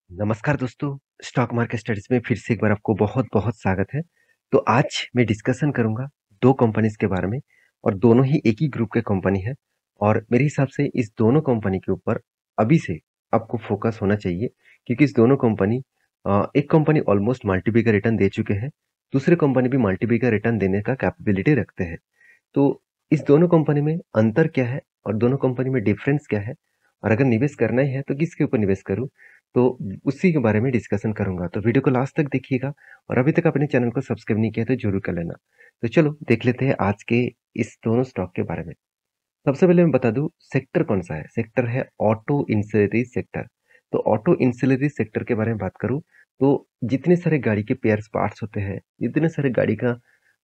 नमस्कार दोस्तों, stock market studies में फिर से एक बार आपको बहुत-बहुत स्वागत है। तो आज मैं डिस्कशन करूँगा 2 कंपनीज़ के बारे में और दोनों ही एक ही ग्रुप के कंपनी है और मेरे हिसाब से इस दोनों कंपनी के ऊपर अभी से आपको फोकस होना चाहिए क्योंकि इस दोनों कंपनी एक कंपनी ऑलमोस्ट मल्टीपल का रिटर्न दे चुके हैं, दूसरी कंपनी भी मल्टीपल का रिटर्न देने का कैपेबिलिटी रखते हैं। तो इस दोनों कंपनी में अंतर क्या है और दोनों कंपनी में डिफरेंस क्या है और अगर निवेश करना ही है तो किसके ऊपर निवेश करूं तो उसी के बारे में डिस्कशन करूंगा। तो वीडियो को लास्ट तक देखिएगा और अभी तक अपने चैनल को सब्सक्राइब नहीं किया तो जरूर कर लेना। तो चलो देख लेते हैं आज के इस दोनों स्टॉक के बारे में। सबसे पहले मैं बता दूं सेक्टर कौन सा है। सेक्टर है ऑटो इंसिलरी सेक्टर। तो ऑटो इंसिलरी सेक्टर के बारे में बात करूं तो जितने सारे गाड़ी के पेयर्स पार्ट्स होते हैं, जितने सारे गाड़ी का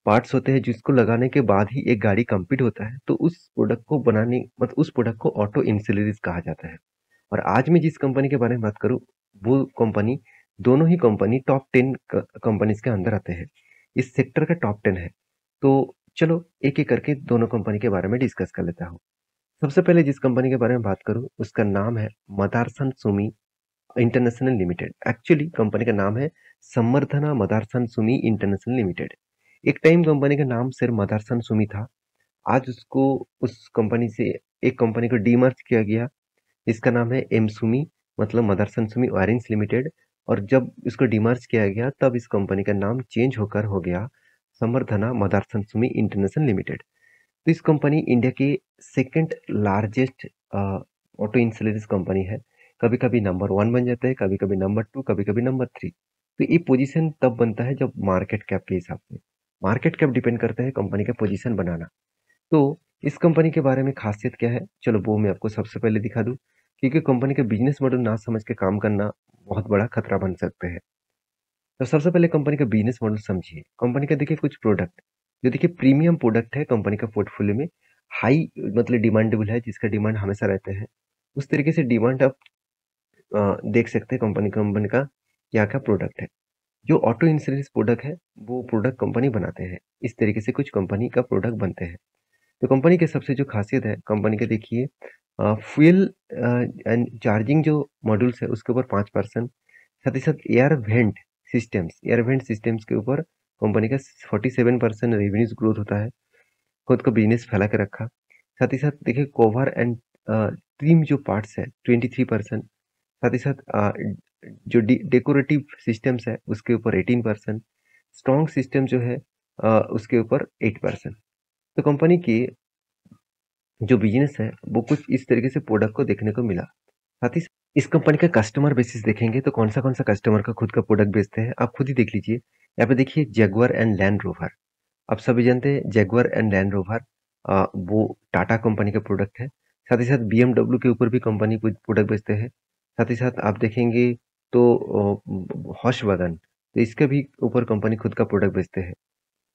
पार्ट्स होते हैं जिसको लगाने के बाद ही एक गाड़ी कंप्लीट होता है, तो उस प्रोडक्ट को बनाने मतलब उस प्रोडक्ट को ऑटो इंसिलरीज कहा जाता है। और आज मैं जिस कंपनी के बारे में बात करूं वो कंपनी, दोनों ही कंपनी टॉप 10 कंपनीज के अंदर आते हैं। इस सेक्टर का टॉप 10 है। तो चलो एक एक करके दोनों कंपनी के बारे में डिस्कस कर लेता हूँ। सबसे पहले जिस कंपनी के बारे में बात करूं उसका नाम है Motherson Sumi international limited. Actually company का नाम है संवर्धना मदारसन सुमी इंटरनेशनल लिमिटेड। एक टाइम कंपनी का नाम सिर्फ मदारसन सुमी था। आज उसको उस कंपनी से एक कंपनी को डीमर्ज किया गया। इसका नाम है एमसुमी, मतलब मदरसन सुमी वायरिंग्स लिमिटेड। और जब इसको डिमर्ज किया गया तब इस कंपनी का नाम चेंज होकर हो गया संवर्धना मदरसन सुमी इंटरनेशनल लिमिटेड। तो इस कंपनी इंडिया की second largest auto insurance company है। कभी कभी नंबर 1 बन जाता है, कभी कभी नंबर 2, कभी कभी नंबर 3। तो ये पोजीशन तब बनता है जब मार्केट कैप के हिसाब से। मार्केट कैप डिपेंड करता है कंपनी का पोजीशन बनाना। तो इस कंपनी के बारे में खासियत क्या है, चलो वो मैं आपको सबसे पहले दिखा दूं। क्योंकि कंपनी का बिजनेस मॉडल ना समझ के काम करना बहुत बड़ा खतरा बन सकते हैं। तो सबसे पहले कंपनी का बिजनेस मॉडल समझिए। कंपनी का देखिए कुछ प्रोडक्ट जो देखिए प्रीमियम प्रोडक्ट है कंपनी का पोर्टफोलियो में, हाई मतलब डिमांडेबल है, जिसका डिमांड हमेशा रहते हैं। उस तरीके से डिमांड आप देख सकते हैं कंपनी कंपनी का क्या क्या प्रोडक्ट है। जो ऑटो इंश्योरेंस प्रोडक्ट है वो प्रोडक्ट कंपनी बनाते हैं। इस तरीके से कुछ कंपनी का प्रोडक्ट बनते हैं। तो कंपनी के सबसे जो खासियत है कंपनी के देखिए फ्यूल एंड चार्जिंग जो मॉड्यूल्स है उसके ऊपर 5%। साथ ही साथ एयर वेंट सिस्टम्स के ऊपर कंपनी का 47% रेवेन्यूज ग्रोथ होता है। खुद का बिजनेस फैला के रखा। साथ ही साथ देखिए कवर एंड ट्रिम जो पार्ट्स है 23%। साथ ही साथ जो डेकोरेटिव सिस्टम्स है उसके ऊपर 18%। स्ट्रॉन्ग सिस्टम जो है उसके ऊपर 8%। तो कंपनी की जो बिजनेस है वो कुछ इस तरीके से प्रोडक्ट को देखने को मिला। साथ ही इस कंपनी का कस्टमर बेसिस देखेंगे तो कौन सा कस्टमर का खुद का प्रोडक्ट बेचते हैं आप खुद ही देख लीजिए। यहाँ पे देखिए जैगुआर एंड लैंड रोवर। आप सभी जानते हैं जैगुआर एंड लैंड रोवर वो टाटा कंपनी का प्रोडक्ट है। साथ ही साथ बीएमडब्ल्यू के ऊपर भी कंपनी कुछ प्रोडक्ट बेचते हैं। साथ ही साथ आप देखेंगे तो हॉश वैगन, तो इसके भी ऊपर कंपनी खुद का प्रोडक्ट बेचते हैं।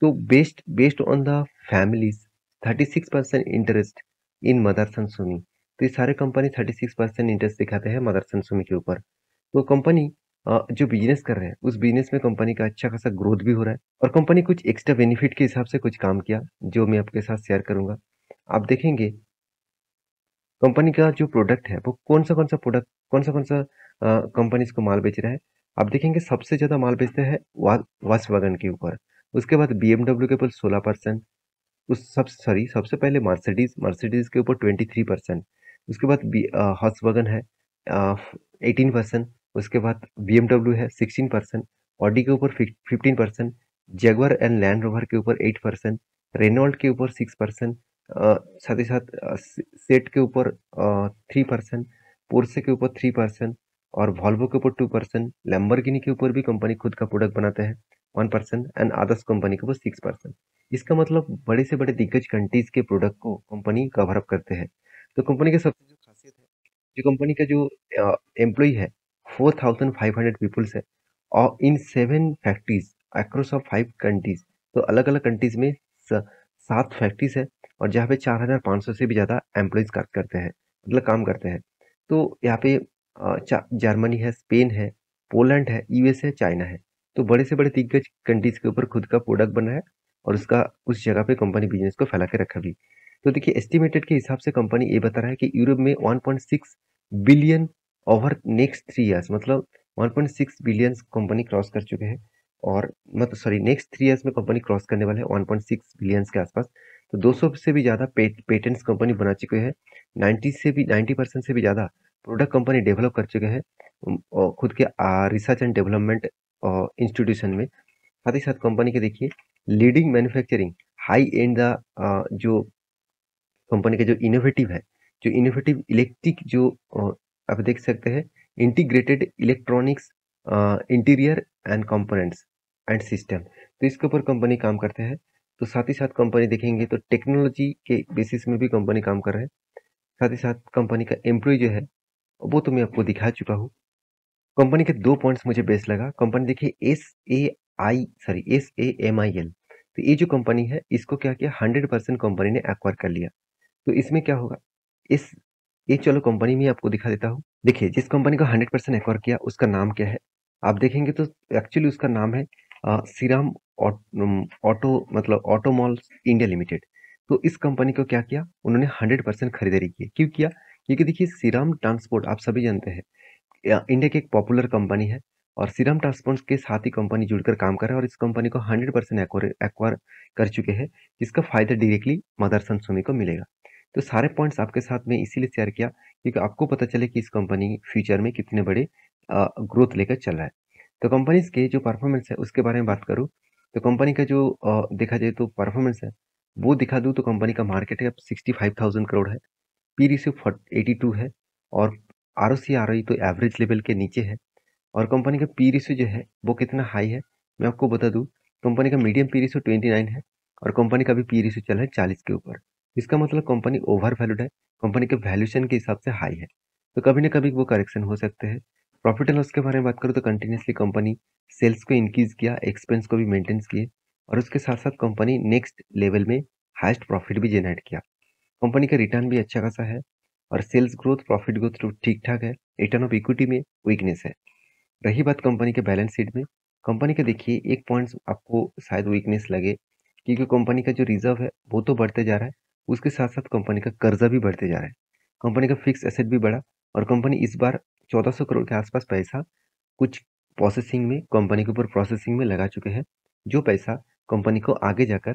तो based based on the families 36% interest in Motherson Sumi. तो ये सारे कंपनी 36% इंटरेस्ट दिखाते हैं मदरसन सुमी के ऊपर। तो कंपनी जो बिजनेस कर रहे हैं उस बिजनेस में कंपनी का अच्छा खासा ग्रोथ भी हो रहा है और कंपनी कुछ एक्स्ट्रा बेनिफिट के हिसाब से कुछ काम किया जो मैं आपके साथ शेयर करूंगा। आप देखेंगे कंपनी का जो प्रोडक्ट है वो कौन सा कंपनी इसको माल बेच रहा है। आप देखेंगे सबसे ज्यादा माल बेचते हैं वॉक्स वैगन के ऊपर। उसके बाद बीएमडब्ल्यू के ऊपर 16%। सबसे पहले मर्सिडीज मर्सिडीज के ऊपर 23%। उसके बाद हॉक्सवैगन है 18%। उसके बाद बीएमडब्ल्यू है 16%। ऑडी के ऊपर 15%। जैगुआर एंड लैंड रोवर के ऊपर 8%। रेनॉल्ट के ऊपर 6%। साथ ही साथ सेट के ऊपर 3%। पोर्से के ऊपर 3%। और वॉल्वो के ऊपर 2%। लैम्बोर्गिनी के ऊपर भी कंपनी खुद का प्रोडक्ट बनाते हैं 1%। एंड अदर्स कंपनी के ऊपर 6%। इसका मतलब बड़े से बड़े दिग्गज कंट्रीज के प्रोडक्ट को कंपनी कवर अप करते हैं। तो कंपनी की सबसे जो खासियत है, जो कंपनी का जो एम्प्लॉय है 4500 पीपल्स है और इन 7 फैक्ट्रीज अक्रॉस ऑफ 5 कंट्रीज। तो अलग अलग कंट्रीज में 7 फैक्ट्रीज है और जहाँ पे 4500 से भी ज्यादा एम्प्लॉयज कार्य करते हैं, मतलब काम करते हैं। तो यहाँ पे जर्मनी है, स्पेन है, पोलैंड है, यूएस है, चाइना है। तो बड़े से बड़े दिग्गज कंट्रीज के ऊपर खुद का प्रोडक्ट बना है और उसका उस जगह पे कंपनी बिजनेस को फैला के रखा भी। तो देखिए एस्टिमेटेड के हिसाब से कंपनी ये बता रहा है कि यूरोप में 1.6 बिलियन ओवर नेक्स्ट 3 इयर्स, मतलब 1.6 बिलियन कंपनी क्रॉस कर चुके हैं। और मतलब सॉरी, नेक्स्ट 3 इयर्स में कंपनी क्रॉस करने वाले हैं 1.6 बिलियन के आसपास। तो 200 से भी ज़्यादा पेटेंट्स कंपनी बना चुके हैं। 90% से भी ज़्यादा प्रोडक्ट कंपनी डेवलप कर चुके हैं और खुद के रिसर्च एंड डेवलपमेंट इंस्टीट्यूशन में। साथ ही साथ कंपनी के देखिए लीडिंग मैन्युफैक्चरिंग हाई एंड जो कंपनी का जो इनोवेटिव है, जो इनोवेटिव इलेक्ट्रिक जो आप देख सकते हैं integrated electronics interior and components and system, तो इसके ऊपर कंपनी काम करते हैं। तो साथ ही साथ कंपनी देखेंगे तो टेक्नोलॉजी के बेसिस में भी कंपनी काम कर रहे हैं। साथ ही साथ कंपनी का एम्प्लॉय जो है वो तो मैं आपको दिखा चुका हूँ। कंपनी के 2 पॉइंट्स मुझे बेस्ट लगा। कंपनी देखिए SAMIL, तो ये जो कंपनी है इसको क्या किया 100% कंपनी ने एक्वायर कर लिया। तो इसमें क्या होगा, इस ये चलो कंपनी में आपको दिखा देता हूँ। देखिए जिस कंपनी को 100% एक्वायर किया उसका नाम क्या है, आप देखेंगे तो एक्चुअली उसका नाम है श्रीराम ऑटो मतलब ऑटोमॉल्स इंडिया लिमिटेड। तो इस कंपनी को क्या किया उन्होंने 100% खरीदारी की। क्यों किया? क्योंकि देखिए श्रीराम ट्रांसपोर्ट आप सभी जानते हैं इंडिया की एक पॉपुलर कंपनी है और श्रीराम ट्रांसपोर्ट के साथ ही कंपनी जुड़कर काम कर रहा है और इस कंपनी को 100% एक्वायर कर चुके हैं, जिसका फायदा डायरेक्टली मदरसन सुमी को मिलेगा। तो सारे पॉइंट्स आपके साथ में इसीलिए शेयर किया क्योंकि आपको पता चले कि इस कंपनी फ्यूचर में कितने बड़े ग्रोथ लेकर चल रहा है। तो कंपनीज के जो परफॉर्मेंस है उसके बारे में बात करूँ तो कंपनी का जो देखा जाए तो परफॉर्मेंस है वो दिखा दूँ तो कंपनी का मार्केट है अब 65,000 करोड़ है। पी रेशियो 82 है और आरओसी तो एवरेज लेवल के नीचे है। और कंपनी का पी रेशियो जो है वो कितना हाई है मैं आपको बता दूं, कंपनी का मीडियम पी रेशियो 29 है और कंपनी का भी पी रेशियो चल रहा है 40 के ऊपर। इसका मतलब कंपनी ओवर वैल्यूड है, कंपनी के वैल्यूएशन के हिसाब से हाई है। तो कभी ना कभी वो करेक्शन हो सकते हैं। प्रॉफिट एंड लॉस के बारे में बात करूँ तो कंटिन्यूसली कंपनी सेल्स को इंक्रीज किया, एक्सपेंस को भी मेंटेन किए और उसके साथ साथ कंपनी नेक्स्ट लेवल में हाईएस्ट प्रॉफिट भी जनरेट किया। कंपनी का रिटर्न भी अच्छा खासा है और सेल्स ग्रोथ प्रॉफिट ग्रोथ तो ठीक ठाक है। रिटर्न ऑफ इक्विटी में वीकनेस है। रही बात कंपनी के बैलेंस शीट में, कंपनी का देखिए एक पॉइंट आपको शायद वीकनेस लगे क्योंकि कंपनी का जो रिजर्व है वो तो बढ़ते जा रहा है, उसके साथ साथ कंपनी का कर्जा भी बढ़ते जा रहा है। कंपनी का फिक्स एसेट भी बढ़ा और कंपनी इस बार 1400 करोड़ के आसपास पैसा कुछ प्रोसेसिंग में कंपनी के ऊपर प्रोसेसिंग में लगा चुके हैं, जो पैसा कंपनी को आगे जाकर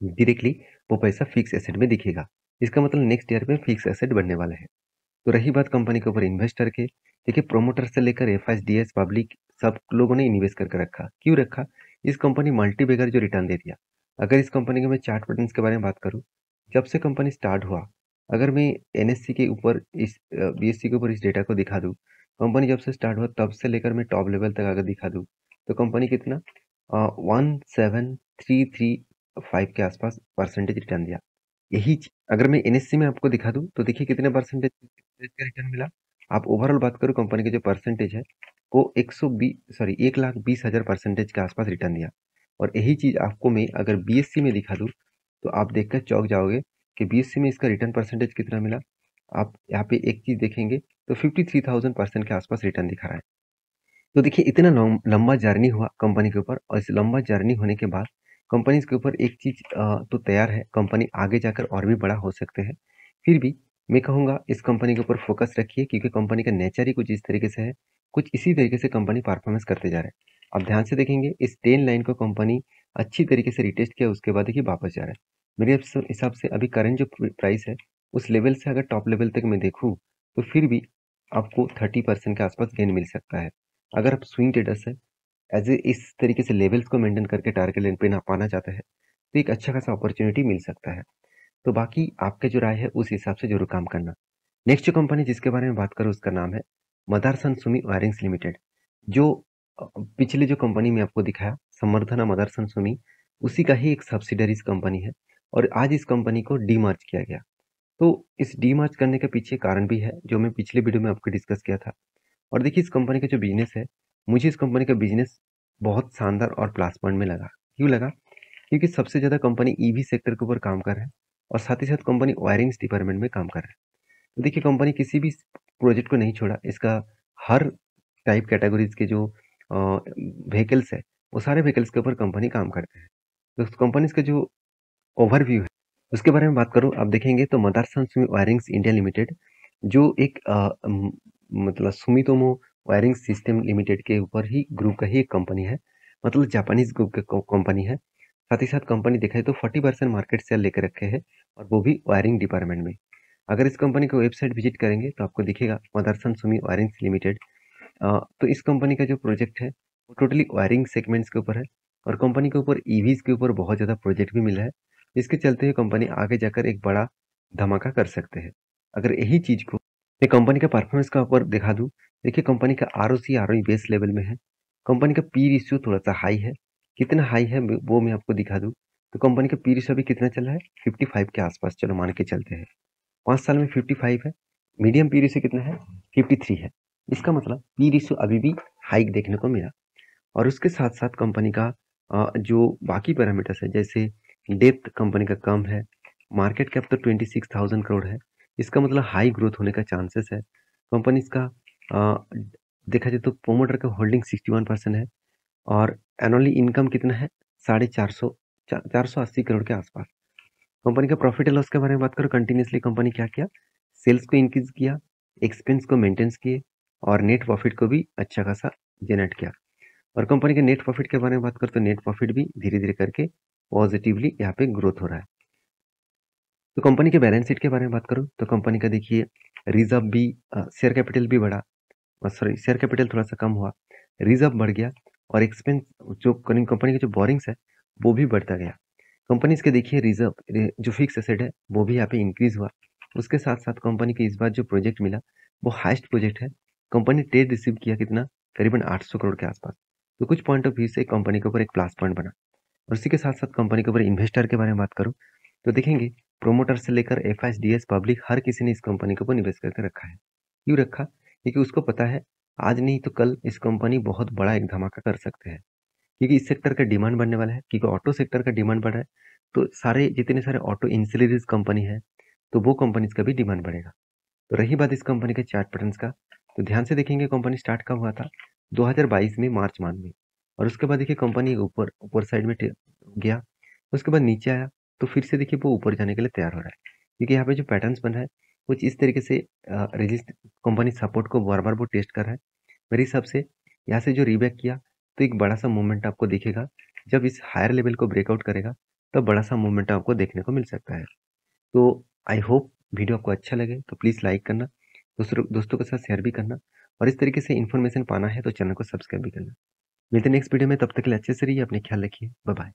डायरेक्टली वो पैसा फिक्स एसेट में दिखेगा। इसका मतलब नेक्स्ट ईयर में फिक्स एसेट बनने वाला है। तो रही बात कंपनी के ऊपर इन्वेस्टर के, देखिए प्रोमोटर से लेकर एफआईडीएस पब्लिक सब लोगों ने इन्वेस्ट करके रखा। क्यों रखा? इस कंपनी मल्टी बैगर जो रिटर्न दे दिया। अगर इस कंपनी के मैं चार्ट पैटर्न्स के बारे में बात करूं, जब से कंपनी स्टार्ट हुआ, अगर मैं एनएससी के ऊपर इस बीएससी के ऊपर इस डेटा को दिखा दूं, कंपनी जब से स्टार्ट हुआ तब से लेकर मैं टॉप लेवल तक अगर दिखा दूं तो कंपनी कितना 17,335 के आसपास परसेंटेज रिटर्न दिया। अगर मैं एनएससी में आपको दिखा दूं तो देखिए कितने परसेंटेज का रिटर्न मिला। आप ओवरऑल बात करो कंपनी का जो परसेंटेज है वो 1,20,000 परसेंटेज के आसपास रिटर्न दिया। और यही चीज आपको मैं अगर बीएससी में दिखा दूं तो आप देखकर चौंक जाओगे कि बीएससी में इसका रिटर्न परसेंटेज कितना मिला। आप यहाँ पे एक चीज देखेंगे तो 53,000% के आसपास रिटर्न दिखा रहा है। तो देखिए इतना लंबा जर्नी हुआ कंपनी के ऊपर और इस लंबा जर्नी होने के बाद कंपनी के ऊपर एक चीज तो तैयार है, कंपनी आगे जाकर और भी बड़ा हो सकते हैं। फिर भी मैं कहूँगा इस कंपनी के ऊपर फोकस रखिए क्योंकि कंपनी का नेचर ही कुछ इस तरीके से है, कुछ इसी तरीके से कंपनी परफॉर्मेंस करते जा रहे हैं। आप ध्यान से देखेंगे इस टेन लाइन को कंपनी अच्छी तरीके से रिटेस्ट किया उसके बाद देखिए वापस जा रहा है। मेरे हिसाब से अभी करंट जो प्राइस है उस लेवल से अगर टॉप लेवल तक मैं देखूँ तो फिर भी आपको 30% के आसपास गेन मिल सकता है। अगर आप स्विंग ट्रेडर्स है एज ए इस तरीके से लेवल्स को मेंटेन करके टारगेट लेन पे ना पाना चाहते हैं तो एक अच्छा खासा अपॉर्चुनिटी मिल सकता है। तो बाकी आपके जो राय है उस हिसाब से जरूर काम करना। नेक्स्ट जो कंपनी जिसके बारे में बात करूँ उसका नाम है मदरसन सुमी वायरिंग्स लिमिटेड। जो पिछले जो कंपनी में आपको दिखाया समर्थना मदरसन सुमी, उसी का ही एक सब्सिडरीज कंपनी है और आज इस कंपनी को डीमर्ज किया गया। तो इस डीमर्ज करने के पीछे कारण भी है जो मैं पिछले वीडियो में आपको डिस्कस किया था। और देखिए इस कंपनी का जो बिजनेस है, मुझे इस कंपनी का बिजनेस बहुत शानदार और प्लस पॉइंट में लगा। क्यों लगा? क्योंकि सबसे ज़्यादा कंपनी ईवी सेक्टर के ऊपर काम कर रहा है और साथ ही साथ कंपनी वायरिंग्स डिपार्टमेंट में काम कर रहा है। तो देखिए कंपनी किसी भी प्रोजेक्ट को नहीं छोड़ा, इसका हर टाइप कैटेगरीज के जो व्हीकल्स है वो सारे व्हीकल्स के ऊपर कंपनी काम करते हैं। तो कंपनी का जो ओवरव्यू है उसके बारे में बात करूँ, आप देखेंगे तो Motherson Sumi wirings India Limited जो एक मतलब सुमितोमो वायरिंग सिस्टम लिमिटेड के ऊपर ही ग्रुप का ही एक कंपनी है, मतलब जापानीज ग्रुप की कंपनी है। साथ ही साथ कंपनी देखा जाए तो 40% मार्केट शेयर लेकर रखे हैं, और वो भी वायरिंग डिपार्टमेंट में। अगर इस कंपनी को वेबसाइट विजिट करेंगे तो आपको दिखेगा मदरसन सुमी वायरिंग लिमिटेड। तो इस कंपनी का जो प्रोजेक्ट है वो टोटली वायरिंग सेगमेंट्स के ऊपर है, और कंपनी के ऊपर ईवीज के ऊपर बहुत ज़्यादा प्रोजेक्ट भी मिला है। इसके चलते हुए कंपनी आगे जाकर एक बड़ा धमाका कर सकते हैं। अगर यही चीज़ को मैं कंपनी का परफॉर्मेंस का ऊपर दिखा दूँ, देखिए कंपनी का आरओसी आरओई बेस लेवल में है। कंपनी का पी रेशियो थोड़ा सा हाई है। कितना हाई है वो मैं आपको दिखा दूँ, तो कंपनी का पी रेशियो अभी कितना चल रहा है, 55 के आसपास चलो मान के चलते हैं। 5 साल में 55 है। मीडियम पी रेशियो कितना है, 53 है। इसका मतलब पी रेशियो अभी भी हाइक देखने को मिला। और उसके साथ साथ कंपनी का जो बाकी पैरामीटर्स है, जैसे डेप्थ कंपनी का कम है, मार्केट कैप तो 26,000 करोड़ है। इसका मतलब हाई ग्रोथ होने का चांसेस है। कंपनी इसका देखा जाए तो प्रोमोटर का होल्डिंग 61% है, और एनुअली इनकम कितना है, 450 480 करोड़ के आसपास। कंपनी का प्रॉफिट एंड लॉस के बारे में बात करो, कंटिन्यूसली कंपनी क्या किया, सेल्स को इंक्रीज किया, एक्सपेंस को मेंटेन किए, और नेट प्रॉफिट को भी अच्छा खासा जनरेट किया। और कंपनी के नेट प्रॉफिट के बारे में बात करें तो नेट प्रॉफिट भी धीरे धीरे करके पॉजिटिवली यहाँ पे ग्रोथ हो रहा है। तो कंपनी के बैलेंस शीट के बारे में बात करूँ तो कंपनी का देखिए रिजर्व भी, शेयर कैपिटल भी बढ़ा, सॉरी शेयर कैपिटल थोड़ा सा कम हुआ, रिजर्व बढ़ गया, और एक्सपेंस जो कंपनी का जो बोरिंग्स है वो भी बढ़ता गया। कंपनीज के देखिए रिजर्व जो फिक्स एसेट है वो भी यहाँ पे इंक्रीज हुआ। उसके साथ साथ कंपनी को इस बार जो प्रोजेक्ट मिला वो हाईएस्ट प्रोजेक्ट है। कंपनी ट्रेड रिसीव किया कितना, करीबन 800 करोड़ के आसपास। तो कुछ पॉइंट ऑफ व्यू से कंपनी के ऊपर एक प्लस पॉइंट बना। और इसी के साथ साथ कंपनी के ऊपर इन्वेस्टर के बारे में बात करूँ तो देखेंगे प्रोमोटर से लेकर एफआईडीएस पब्लिक हर किसी ने इस कंपनी के ऊपर निवेश करके रखा है। क्यों रखा, क्योंकि उसको पता है आज नहीं तो कल इस कंपनी बहुत बड़ा एक धमाका कर सकते हैं। क्योंकि इस सेक्टर का डिमांड बढ़ने वाला है, क्योंकि ऑटो सेक्टर का डिमांड बढ़ रहा है। तो सारे जितने सारे ऑटो इंसिलरीज कंपनी है तो वो कंपनीज का भी डिमांड बढ़ेगा। तो रही बात इस कंपनी के चार्ट पैटर्न्स का, तो ध्यान से देखेंगे कंपनी स्टार्ट कब हुआ था, 2022 में मार्च माह में। और उसके बाद देखिए कंपनी ऊपर ऊपर साइड में गया, उसके बाद नीचे आया, तो फिर से देखिए वो ऊपर जाने के लिए तैयार हो रहा है। क्योंकि यहाँ पे जो पैटर्न्स बन रहा है कुछ इस तरीके से रजिस्ट कंपनी सपोर्ट को बार बार वो टेस्ट कर रहा है। मेरे हिसाब से यहाँ से जो रीबैक किया तो एक बड़ा सा मूवमेंट आपको दिखेगा। जब इस हायर लेवल को ब्रेकआउट करेगा तब बड़ा सा मूवमेंट आपको देखने को मिल सकता है। तो आई होप वीडियो आपको अच्छा लगे तो प्लीज़ लाइक करना, दूसरों दोस्तों के साथ शेयर भी करना, और इस तरीके से इन्फॉर्मेशन पाना है तो चैनल को सब्सक्राइब भी करना। मिलते हैं नेक्स्ट वीडियो में, तब तक के लिए अच्छे से रहिए, अपने ख्याल रखिए, बाय बाय।